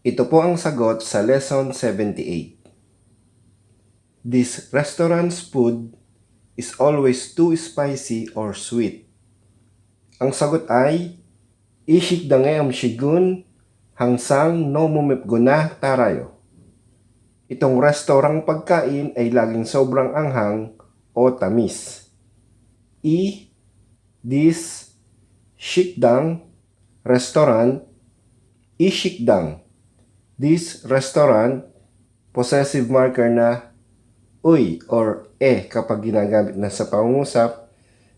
Ito po ang sagot sa Lesson 78. This restaurant's food is always too spicy or sweet. Ang sagot ay Ishikdangeom shigun hangsang no mumipguna tarayo. Itong restaurang pagkain ay laging sobrang anghang o tamis. This shikdang restaurant, ishikdang. This restaurant, possessive marker na uy or kapag ginagamit na sa pangungusap.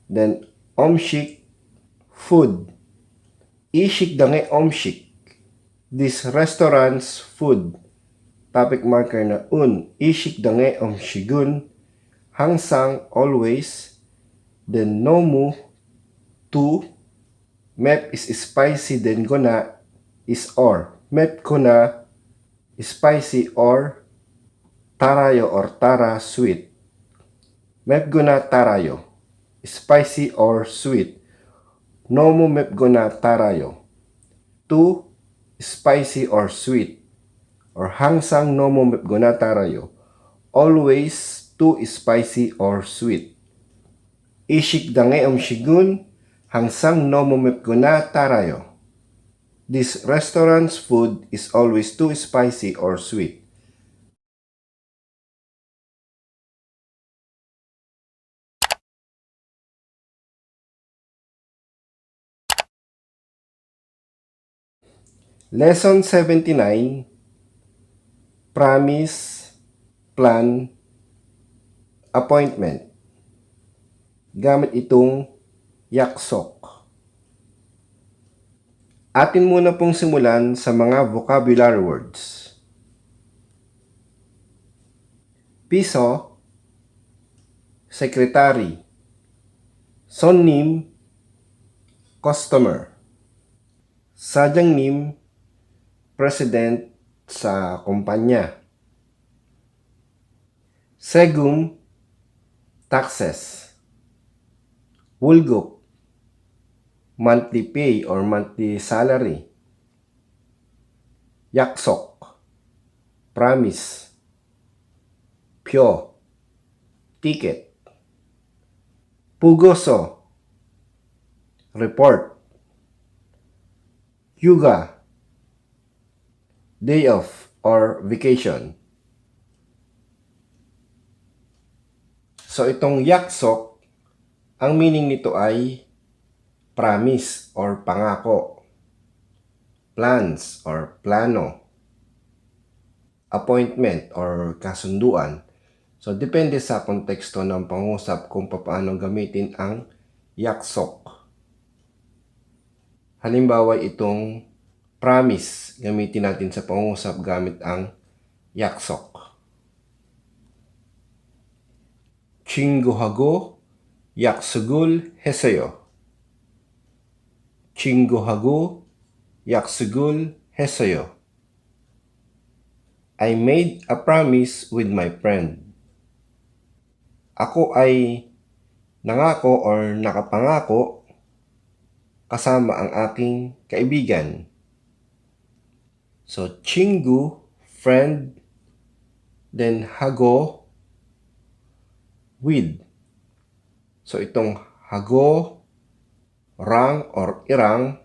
Then omshik, food. Ishikdange omshik. This restaurant's food. Topic marker na ishikdange omshigun. Hangsang, always. Then nomu, to. Mep is spicy, then gona is or. Mep gona, spicy or tarayo or tara, sweet. Mep gona tarayo, spicy or sweet. Nomu mep gona tarayo, to spicy or sweet. Or hangsang nomu mep gona tarayo, always too spicy or sweet. Ishikdangeom shigun hangsang nomu mep gona tarayo. This restaurant's food is always too spicy or sweet. Lesson 79, Promise, Plan, Appointment. Gamit itong yaksok. Atin muna pong simulan sa mga vocabulary words. Piso, secretary. Sonnim, customer. Sadyangnim, president sa kumpanya. Segum, taxes. Wulgok, monthly pay or monthly salary. Yaksok, promise. Pyo, ticket. Pugoso, report. Yuga, day off or vacation. So itong yaksok, ang meaning nito ay promise or pangako, plans or plano, appointment or kasunduan. So depende sa konteksto ng pangusap kung paano gamitin ang yaksok. Halimbawa itong promise, gamitin natin sa pangusap gamit ang yaksok. Chingohago yaksugul heseyo. Chingohago yaksugul heseyo. I made a promise with my friend. Ako ay nangako or nakapangako kasama ang aking kaibigan. So, chingu, friend, then hago, with. So, itong hago, rang or irang,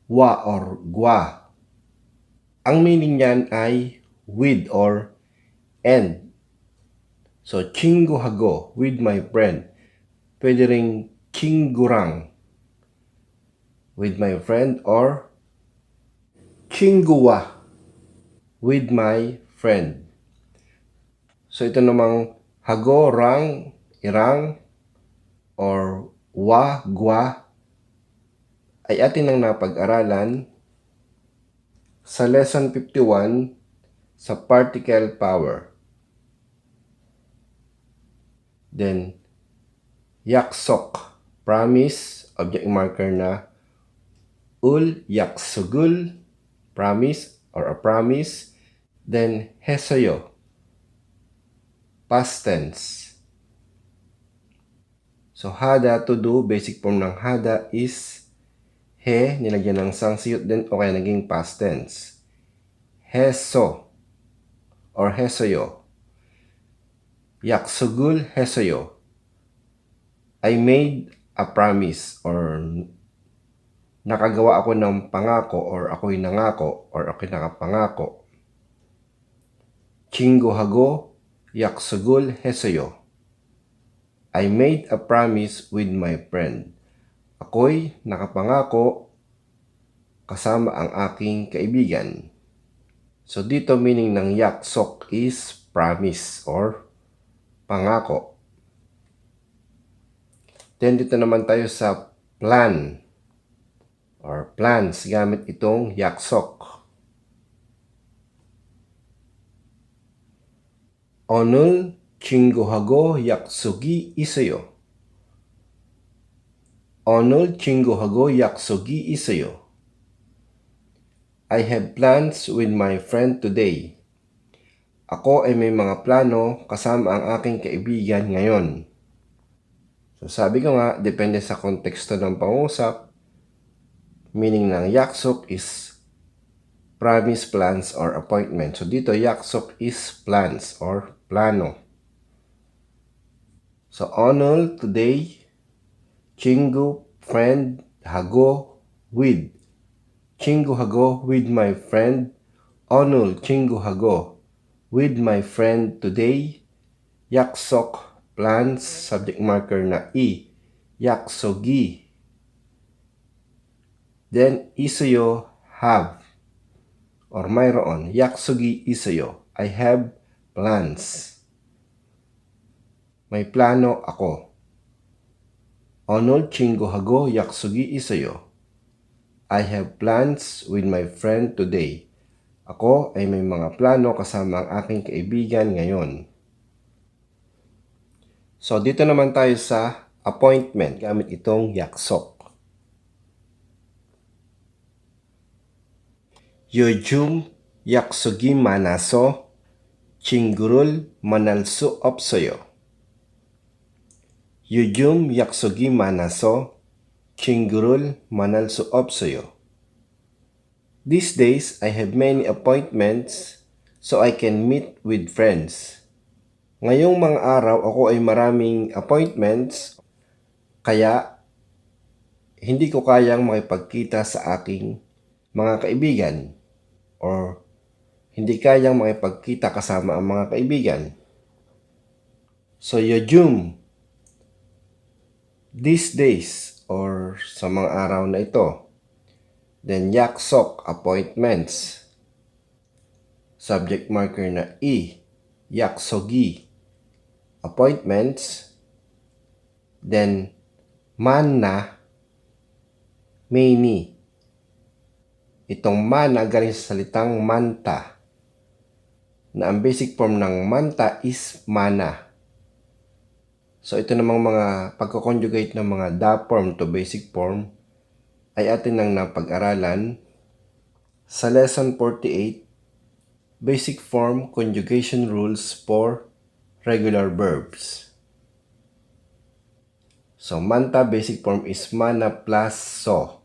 wa or gwa. Ang meaning niyan ay with or and. So, chingu hago, with my friend. Pwede ring chingurang, with my friend, or chinguwa, with my friend. So ito namang hago, rang, irang, or wa, gwa, ay atin ang napag-aralan sa Lesson 51 sa particle power. Then, yaksok, promise, object marker na yaksugul, promise or a promise. Then, hesayo, past tense. So, hada, to do, basic form ng hada is he, nilagyan ng sangsiyot din o kaya naging past tense. heso or hesoyo. Yaksugul hesoyo. I made a promise or nakagawa ako ng pangako or ako'y nangako or ako'y nakapangako. Chingohago yaksugul hesoyo. I made a promise with my friend. Ako'y nakapangako kasama ang aking kaibigan. So dito meaning ng yaksok is promise or pangako. Then dito naman tayo sa plan or plans gamit itong yaksok. Onul chingohago yaksugi isayo. Onul chingohago yaksugi isayo. I have plans with my friend today. Ako ay may mga plano kasama ang aking kaibigan ngayon. So sabi ko nga, depende sa konteksto ng pangusap, meaning ng yaksok is promise, plans, or appointment. So dito, yaksok is plans or plano. So onol today, chingo friend hago with. Chingo hago with my friend. Onol chingo hago with my friend today. Yaksok plans, subject marker na i. Yaksogi. Then isayo have or mayroon. Yaksogi isayo. I have plans. May plano ako. Onol chingohago yaksugi isayo. I have plans with my friend today. Ako ay may mga plano kasama ang aking kaibigan ngayon. So dito naman tayo sa appointment gamit itong yaksok. Yojum yaksugi manaso chinggurul manalsu opsoyo. Yujum yaksugi manaso, chinggurul manalsu opsoyo. These days, I have many appointments so I can meet with friends. Ngayong mga araw, ako ay maraming appointments, kaya hindi ko kayang makipagkita sa aking mga kaibigan or hindi kayang makipagkita kasama ang mga kaibigan. So, yujum these days or sa mga araw na ito. Then yaksok appointments. Subject marker na i. Yaksogi appointments. Then mana many. Itong mana galing sa salitang manta na ang basic form ng manta is mana. So ito namang mga pagko-conjugate ng mga da form to basic form ay atin nang napag-aralan sa lesson 48, basic form conjugation rules for regular verbs. So manta basic form is mana plus so.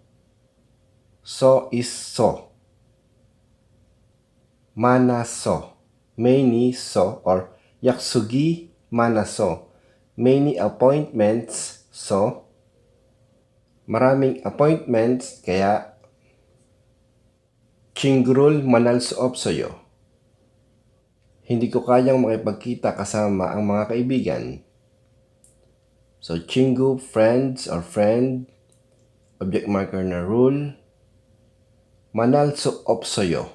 So is so. Mana so. Many so or yaksugi mana so. Many appointments, so maraming appointments, kaya chinggurul manalsu opsoyo. Hindi ko kayang makipagkita kasama ang mga kaibigan. So chinggu, friends or friend, object marker na rule. Manalsu opsoyo.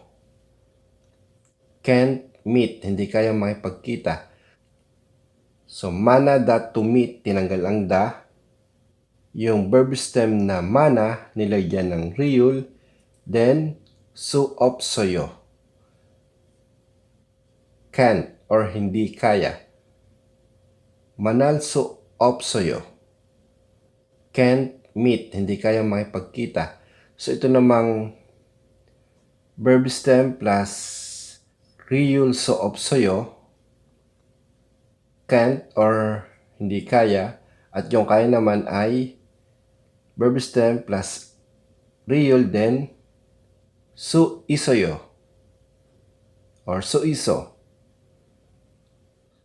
Can't meet, hindi kayang makipagkita. So, mana that to meet, tinanggal ang da. Yung verb stem na mana, nilagyan ng real. Then, su opsoyo. Can't or hindi kaya. Manal su opsoyo. Can't meet, hindi kaya makipagkita. So, ito namang verb stem plus real su opsoyo. Can't or hindi kaya, at yung kaya naman ay verb stem plus real then su isoyo. or suiso.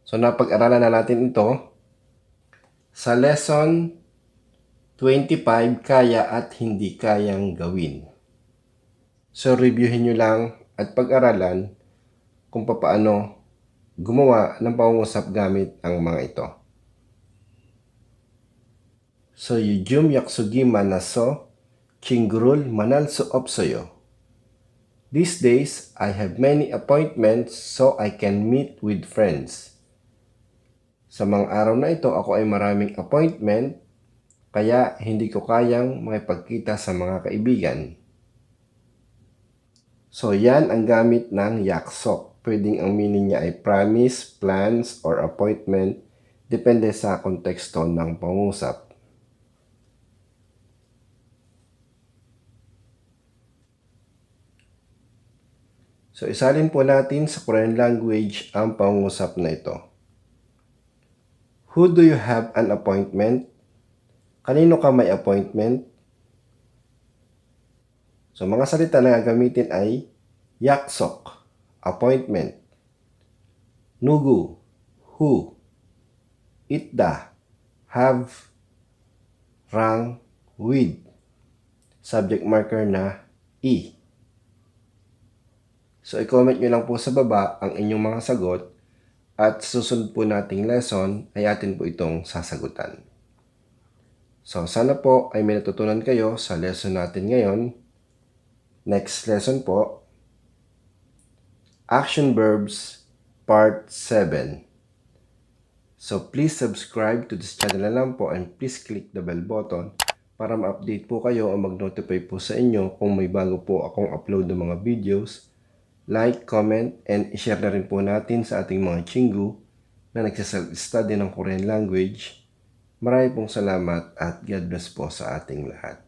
So napag-aralan na natin ito sa lesson 25, kaya at hindi kayang gawin. So reviewin nyo lang at pag-aralan kung paano gumawa ng pangungusap gamit ang mga ito. So 요즘 약속이 많아서 친구를 만날 수 없어요. These days, I have many appointments so I can meet with friends. Sa mga araw na ito, ako ay maraming appointment, kaya hindi ko kayang makipagkita sa mga kaibigan. So, yan ang gamit ng yaksok. Pwedeng ang meaning niya ay promise, plans, or appointment, depende sa konteksto ng pangusap. So, isalin po natin sa Korean language ang pangusap na ito. Who do you have an appointment? Kanino ka may appointment? So, mga salita na gagamitin ay yaksok, appointment, 누구, who, 있다, have, 랑, with, subject marker na i. So, i-comment nyo lang po sa baba ang inyong mga sagot at susunod po nating lesson ay atin po itong sasagutan. So, sana po ay may natutunan kayo sa lesson natin ngayon. Next lesson po, Action Verbs Part 7. So, please subscribe to this channel na lang po and please click the bell button para ma-update po kayo o mag-notify po sa inyo kung may bago po akong upload ng mga videos. Like, comment, and i-share na rin po natin sa ating mga chingu na nagsaself-study ng Korean language. Marami pong salamat at God bless po sa ating lahat.